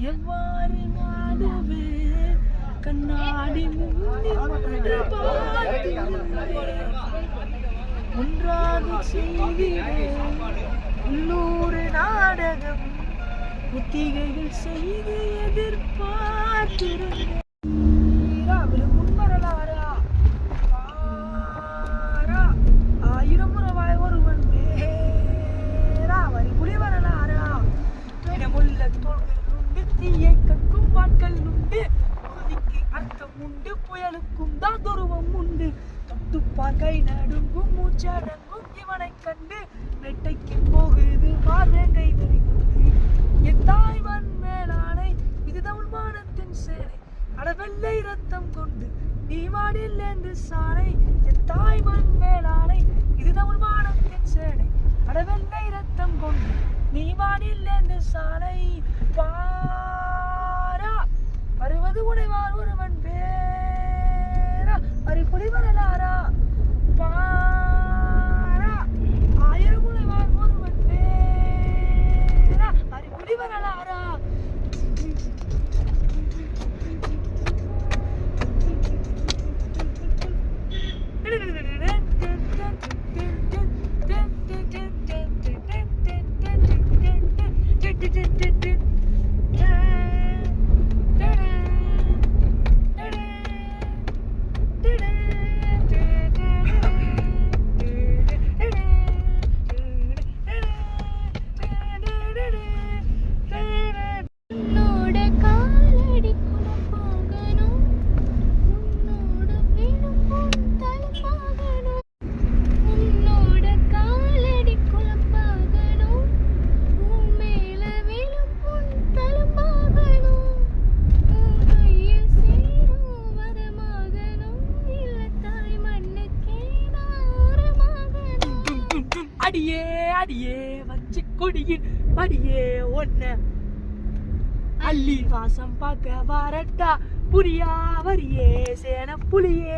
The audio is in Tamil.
எவ்வாறு நாடுவே கண்ணாடி ஒன்றாக செய்கிறேன் உள்ளூர் நாடகம் ஒத்திகைகள் செய்து எதிர்பார்க்கிறேன் முன்வரலாரா ஆயிரம் முறவாய் ஒருவன் பேரா வரி புலி வரலாரா முள்ள தோள்கள் உண்டு தீயை கற்கும் வாட்கள் உண்டு உறுதிக்கு அர்த்தம் உண்டு புயலுக்கும் தான் துருவம் உண்டு தொட்டுப்பார் கை நடுங்கும் மூச்சடங்கும் இவனை கண்டு வேட்டைக்கு போகுது மாதங்கை வரை கொண்டு என் தாய்மண் மேலானை இது தமிழ் மானத்தின் சேனை அடவெள்ளை ரத்தம் கொண்டு நீ வாடில் என்று சாலை என் தாய்மண் மேலானை இது தமிழ் மானத்தின் சேனை அடவெள்ளை ரத்தம் கொண்டு நீ வாடில் என்று சாலை பாரா வருவது உடைவார் ஒருவன் பேரா வரி புலி வரலாரா பாரா ஆயிரம் உடைவார் ஒருவன் பேரா வரி புலி வரலாரா அடியே அடியே வச்சு கொடியின் அடியே ஒன்ன அள்ளி வாசம் பார்க்க வரட்டா புரியா வரியே சேன புலியே.